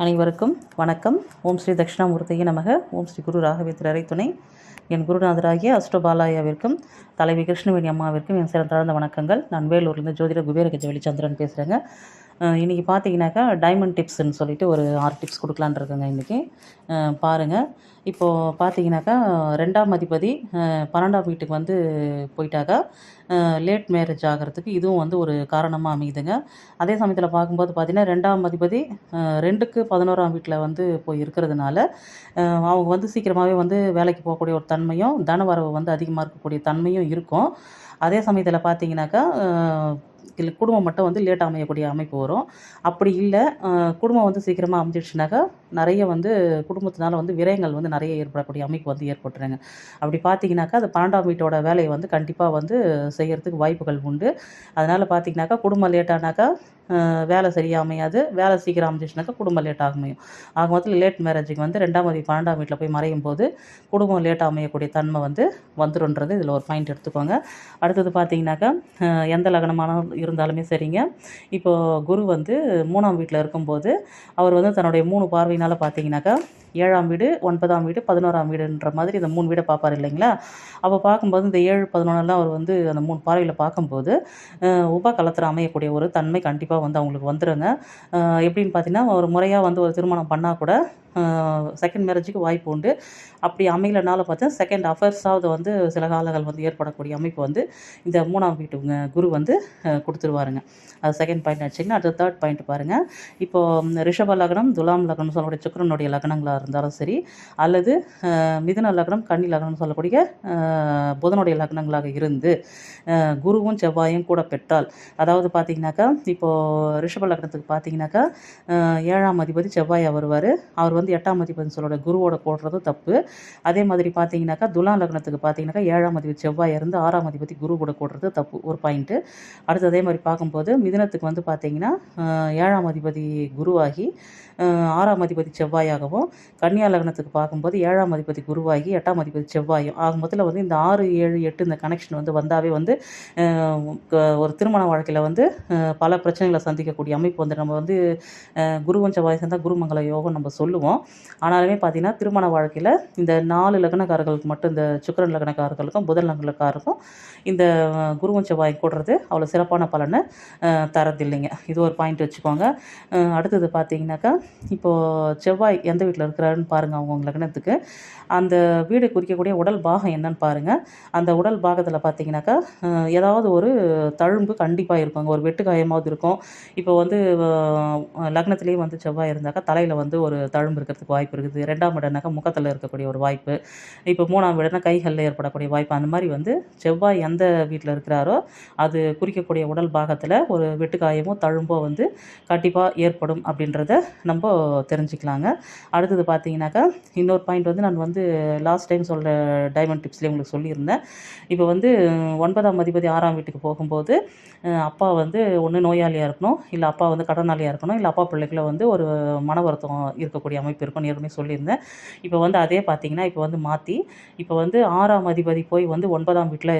அனைவருக்கும் வணக்கம். ஓம் ஸ்ரீ தட்சிணாமூர்த்தியே நமக. ஓம் ஸ்ரீ குரு ராகவேந்திரரை துணை. என் குருநாதராகிய அஷ்டபாலாயாவிற்கும் தலைவி கிருஷ்ணவேணி அம்மாவிற்கும் என் சிறந்தாழ்ந்த வணக்கங்கள். நான் வேலூர்லேருந்து ஜோதிட குபேர கஜவெளி சந்திரன் பேசுகிறேங்க. இன்றைக்கி பார்த்தீங்கன்னாக்கா டைமண்ட் டிப்ஸ்ன்னு சொல்லிட்டு ஒரு 6 டிப்ஸ் கொடுக்கலான்னு இருக்குங்க இன்றைக்கி. பாருங்கள், இப்போது பார்த்தீங்கன்னாக்கா 2ஆம் அதிபதி 12ஆம் வீட்டுக்கு வந்து போயிட்டாக்கா லேட் மேரேஜ் ஆகிறதுக்கு இதுவும் வந்து ஒரு காரணமாக அமையுதுங்க. அதே சமயத்தில் பார்க்கும்போது பார்த்திங்கன்னா 2ஆம் அதிபதி 2க்கு 11ஆம் வீட்டில் வந்து போய் இருக்கிறதுனால அவங்க வந்து சீக்கிரமாகவே வந்து வேலைக்கு போகக்கூடிய ஒரு தன்மையும் தனவரவு வந்து அதிகமாக இருக்கக்கூடிய தன்மையும் இருக்கும். அதே சமயத்தில் பார்த்தீங்கன்னாக்கா இல்லை குடும்பம் மட்டும் வந்து லேட் அமையக்கூடிய அமைப்பு வரும். அப்படி இல்லை குடும்பம் வந்து சீக்கிரமாக அமைஞ்சிடுச்சுனாக்கா நிறைய வந்து குடும்பத்தினால வந்து விரயங்கள் வந்து நிறைய ஏற்படக்கூடிய அமைப்பு வந்து ஏற்பட்டுருங்க. அப்படி பார்த்தீங்கன்னாக்கா அது 12ஆம் வீட்டோட வேலையை வந்து கண்டிப்பாக வந்து செய்கிறதுக்கு வாய்ப்புகள் உண்டு. அதனால் பார்த்தீங்கன்னாக்கா குடும்பம் லேட்டானாக்கா வேலை சரியாக அமையாது. வேலை சீக்கிரம் அமைஞ்சிச்சுனாக்கா குடும்பம் லேட் அமையும். ஆக மொத்தத்தில் லேட் மேரேஜுக்கு வந்து 2ஆம் அதிபதி 12ஆம் வீட்டில் போய் மறையும் போது குடும்பம் லேட்டாக அமையக்கூடிய தன்மை வந்து வந்துருன்றது இதில் ஒரு பாயிண்ட் எடுத்துக்கோங்க. அடுத்தது பார்த்தீங்கன்னாக்கா எந்த லக்னமான இருந்தாலுமே சரிங்க, இப்போது குரு வந்து 3ஆம் வீட்டில் இருக்கும்போது அவர் வந்து தன்னுடைய 3 பார்வையினால் பார்த்தீங்கன்னாக்கா 7ஆம் வீடு, 9ஆம் வீடு, 11ஆம் வீடுன்ற மாதிரி இந்த 3 வீடை பார்ப்பார் இல்லைங்களா? அப்போ பார்க்கும்போது இந்த 7, 11எல்லாம் அவர் வந்து அந்த 3 பார்வையில் பார்க்கும்போது உப கலத்திரம் அமையக்கூடிய ஒரு தன்மை கண்டிப்பாக வந்து அவங்களுக்கு வந்துடுங்க. எப்படின்னு பார்த்தீங்கன்னா, ஒரு முறையாக வந்து ஒரு திருமணம் பண்ணால் கூட செகண்ட் மேரேஜுக்கு வாய்ப்பு உண்டு. அப்படி அமையலனாலும் பார்த்தா செகண்ட் அஃபேர்ஸாவது வந்து சில காலங்கள் வந்து ஏற்படக்கூடிய அமைப்பு வந்து இந்த 3ஆம் வீட்டுங்க குரு வந்து கொடுத்துருவாருங்க. அது செகண்ட் பாயிண்ட் ஆச்சுங்கன்னா, அடுத்த தேர்ட் பாயிண்ட் பாருங்கள். இப்போது ரிஷப லக்னம், துலாம் லக்னம் சொல்லக்கூடிய சுக்கிரனுடைய லக்னங்களாக இருந்தாலும் சரி, அல்லது மிதுன லக்னம், கன்னி லக்னம்னு சொல்லக்கூடிய புதனுடைய லக்னங்களாக இருந்து குருவும் செவ்வாயும் கூட பெற்றால், அதாவது பார்த்தீங்கன்னாக்கா இப்போது ரிஷப லக்னத்துக்கு பார்த்தீங்கன்னாக்கா 7ஆம் அதிபதி செவ்வாயாக வருவார். அவர் வந்து 8ஆம் அதிபதி சொல்லோட குருவோட போடுறது தப்பு. அதே மாதிரி பார்த்தீங்கன்னாக்கா துலாம் லக்னத்துக்கு பார்த்தீங்கன்னாக்கா 7ஆம் அதிபதி செவ்வாய் இருந்து 6ஆம் அதிபதி குரு கூட போடுறது தப்பு, ஒரு பாயிண்ட்டு. அடுத்து அதே மாதிரி பார்க்கும்போது மிதுனத்துக்கு வந்து பார்த்தீங்கன்னா 7ஆம் அதிபதி குருவாகி 6ஆம் அதிபதி செவ்வாயாகவும், கன்னியா லக்னத்துக்கு பார்க்கும்போது 7ஆம் அதிபதி குருவாகி 8ஆம் அதிபதி செவ்வாயும் ஆக மொத்தத்தில் வந்து இந்த 6, 7, 8 இந்த கனெக்ஷன் வந்து வந்தாவே வந்து ஒரு திருமண வாழ்க்கையில் வந்து பல பிரச்சனைகளை சந்திக்கக்கூடிய அமைப்பு வந்து நம்ம வந்து குருவன் செவ்வாய் சேர்ந்தால் குருமங்கல யோகம் நம்ம சொல்லுவோம். ஆனாலுமே பார்த்தீங்கன்னா திருமண வாழ்க்கையில் இந்த 4 லக்னக்காரர்களுக்கு மட்டும், இந்த சுக்கிரன் லக்னக்காரர்களுக்கும் புதன் லக்னக்காரருக்கும் இந்த குருவன் செவ்வாய் கூடுறது அவ்வளோ சிறப்பான பலனை தரதில்லைங்க. இது ஒரு பாயிண்ட் வச்சுக்கோங்க. அடுத்தது பார்த்தீங்கன்னாக்கா இப்போது செவ்வாய் எந்த வீட்டில் இருக்கிறாருன்னு பாருங்கள். அவங்கவுங்க லக்னத்துக்கு அந்த வீடு குறிக்கக்கூடிய உடல் பாகம் என்னன்னு பாருங்கள். அந்த உடல் பாகத்தில் பார்த்தீங்கன்னாக்கா ஏதாவது ஒரு தழும்பு கண்டிப்பாக இருக்குங்க. ஒரு வெட்டு காயமாவது இருக்கும். இப்போ வந்து லக்னத்திலேயே வந்து செவ்வாய் இருந்தாக்கா தலையில் வந்து ஒரு தழும்பு இருக்கிறதுக்கு வாய்ப்பு இருக்குது. 2ஆம் இடம்னாக்கா முகத்தில் இருக்கக்கூடிய ஒரு வாய்ப்பு. இப்போ 3ஆம் இடம்னா கைகளில் ஏற்படக்கூடிய வாய்ப்பு. அந்த மாதிரி வந்து செவ்வாய் எந்த வீட்டில் இருக்கிறாரோ அது குறிக்கக்கூடிய உடல் பாகத்தில் ஒரு வெட்டு காயமோ தழும்போ வந்து கண்டிப்பாக ஏற்படும் அப்படின்றத நம்ம தெரிஞ்சுக்கலாங்க. அடுத்தது பார்த்தீங்கன்னாக்கா இன்னொரு பாயிண்ட் வந்து நான் வந்து லாஸ்ட் டைம் சொல்கிற டைமண்ட் டிப்ஸ்லேயே உங்களுக்கு சொல்லியிருந்தேன். இப்போ வந்து 9ஆம் அதிபதி 6ஆம் வீட்டுக்கு போகும்போது அப்பா வந்து ஒன்று நோயாளியாக இருக்கணும், இல்லை அப்பா வந்து கடனாளியாக இருக்கணும், இல்லை அப்பா பிள்ளைக்குள்ள வந்து ஒரு மன வருத்தம் இருக்கக்கூடிய அமைப்பு இருக்கும்னு ஏற்கனவே சொல்லியிருந்தேன். இப்போ வந்து அதே பார்த்தீங்கன்னா இப்போ வந்து மாற்றி இப்போ வந்து 6ஆம் அதிபதி போய் வந்து 9ஆம் வீட்டில்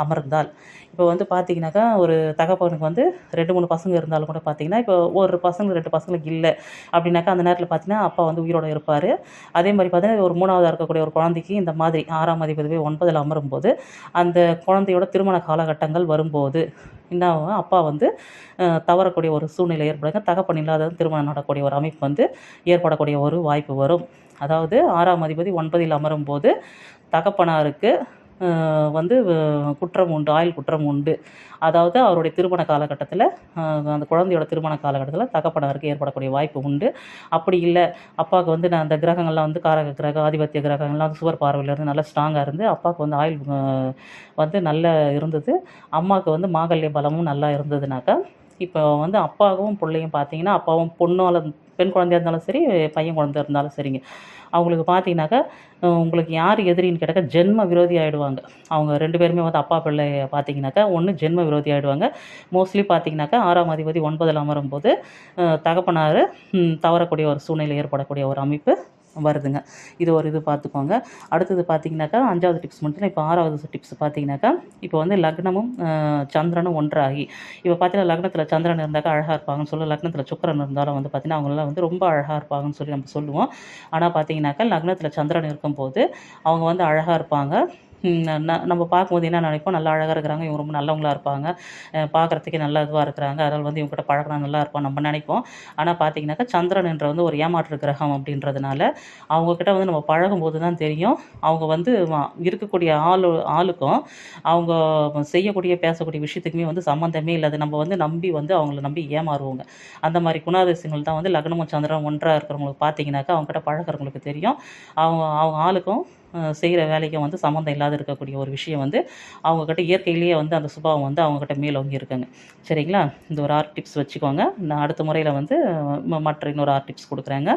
அமர்ந்தால், இப்போ வந்து பார்த்தீங்கன்னாக்கா ஒரு தகப்பனுக்கு வந்து 2, 3 பசங்க இருந்தாலும் கூட பார்த்தீங்கன்னா, இப்போ ஒரு பசங்க 2 பசங்களுக்கு இல்லை அப்படின்னாக்கா அந்த நேரத்தில் பார்த்தீங்கன்னா அப்பா வந்து உயிரோடு இருப்பார். அதே மாதிரி பார்த்தீங்கன்னா ஒரு 3ஆவதாக இருக்கக்கூடிய ஒரு குழந்தைக்கு இந்த மாதிரி 6ஆம் அதிபதி போய் 9ல் அமரும்போது அந்த குழந்தையோட திருமண காலகட்டங்கள் வரும்போது என்ன ஆகும், அப்பா வந்து தவறக்கூடிய ஒரு சூழ்நிலை ஏற்படுங்க. தகப்பன் இல்லாத திருமணம் நடக்கக்கூடிய ஒரு அமைப்பு வந்து ஏற்படக்கூடிய ஒரு வாய்ப்பு வரும். அதாவது 6ஆம் அதிபதி 9ல் அமரும்போது தகப்பனாருக்கு வந்து குற்றம் உண்டு, ஆயுள் குற்றம் உண்டு. அதாவது அவருடைய திருமண காலகட்டத்தில் அந்த குழந்தையோட திருமண காலகட்டத்தில் தகப்பனாருக்கு ஏற்படக்கூடிய வாய்ப்பு உண்டு. அப்படி இல்லை அப்பாவுக்கு வந்து நான் அந்த கிரகங்கள்லாம் வந்து காரக கிரகம், ஆதிபத்திய கிரகங்கள்லாம் வந்து சுவர் பார்வையிலேருந்து நல்லா ஸ்ட்ராங்காக இருந்து அப்பாவுக்கு வந்து ஆயுள் வந்து நல்லா இருந்தது, அம்மாவுக்கு வந்து மாங்கல்ய பலமும் நல்லா இருந்ததுனாக்கா, இப்போ வந்து அப்பாவும் பிள்ளையும் பார்த்தீங்கன்னா அப்பாவும் பொண்ணால் பெண் குழந்தையாக இருந்தாலும் சரி, பையன் குழந்தை இருந்தாலும் சரிங்க, அவங்களுக்கு பார்த்தீங்கன்னாக்கா உங்களுக்கு யார் எதிரின்னு கேட்டாக்கா ஜென்ம விரோதி ஆகிடுவாங்க. அவங்க 2 பேருமே வந்து அப்பா பிள்ளை பார்த்தீங்கன்னாக்கா ஒன்று ஜென்ம விரோதி ஆகிடுவாங்க. மோஸ்ட்லி பார்த்தீங்கன்னாக்கா 6ஆம் அதிபதி 9ல் அமரும்போது தகப்பனார் தவறக்கூடிய ஒரு சூழ்நிலை ஏற்படக்கூடிய ஒரு அமைப்பு வருதுங்க. இது ஒரு இது பார்த்துக்கோங்க. அடுத்தது பார்த்தீங்கன்னாக்கா 5வது டிப்ஸ் முடிஞ்சுனா இப்போ 6வது டிப்ஸ் பார்த்தீங்கன்னாக்கா, இப்போ வந்து லக்னமும் சந்திரனும் ஒன்றாகி இப்போ பார்த்தீங்கன்னா லக்னத்தில சந்திரன் இருந்தாக்கா அழகா இருப்பாங்கன்னு சொல்லுவோம். லக்னத்தில சுக்கிரன் இருந்தாலும் வந்து பார்த்தீங்கன்னா, அவங்கலாம் வந்து ரொம்ப அழகா இருப்பாங்கன்னு சொல்லி நம்ம சொல்லுவோம். ஆனா பார்த்தீங்கன்னாக்கா லக்னத்தில சந்திரன் இருக்கும்போது அவங்க வந்து அழகா இருப்பாங்க. நம்ம பார்க்கும்போது என்ன நினைப்போம், நல்லா அழகா இருக்கிறாங்க, இவங்க ரொம்ப நல்லவங்களா இருப்பாங்க, பார்க்குறதுக்கே நல்ல இதுவா இருக்கிறாங்க, அதனால் வந்து இவங்ககிட்ட பழகுனா நல்லா இருப்போம் நம்ம நினைப்போம். ஆனால் பார்த்தீங்கன்னாக்கா சந்திரன் என்ற வந்து ஒரு ஏமாற்று கிரகம் அப்படின்றதுனால அவங்கக்கிட்ட வந்து நம்ம பழகும்போது தான் தெரியும், அவங்க வந்து இருக்கக்கூடிய ஆளுக்கும் அவங்க செய்யக்கூடிய பேசக்கூடிய விஷயத்துக்குமே வந்து சம்மந்தமே இல்லை. அது நம்ம வந்து நம்பி வந்து அவங்கள நம்பி ஏமாறுவோங்க. அந்த மாதிரி குணாதிசயங்கள் தான் வந்து லக்னமும் சந்திரனும் ஒன்றா இருக்கிறவங்களுக்கு பார்த்தீங்கன்னாக்கா அவங்ககிட்ட பழகுறவங்களுக்கு தெரியும். அவங்க அவங்க ஆளுக்கும் செய்கிற வேலைக்கும் வந்து சம்மந்தம் இல்லாத இருக்கக்கூடிய ஒரு விஷயம் வந்து அவங்கக்கிட்ட இயற்கையிலேயே வந்து அந்த சுபாவம் வந்து அவங்கக்கிட்ட மேலோங்கி இருக்குங்க. சரிங்களா? இந்த ஒரு 6 டிப்ஸ் வச்சுக்கோங்க. நான் அடுத்த முறையில் வந்து மற்ற இன்னொரு 6 டிப்ஸ் கொடுக்குறேங்க.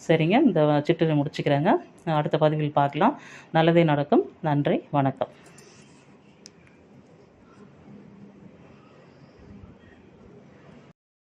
சரிங்க. இந்த சிற்றுரை முடிச்சுக்கிறேங்க. அடுத்த பதிவில் பார்க்கலாம். நல்லதே நடக்கும். நன்றி. வணக்கம்.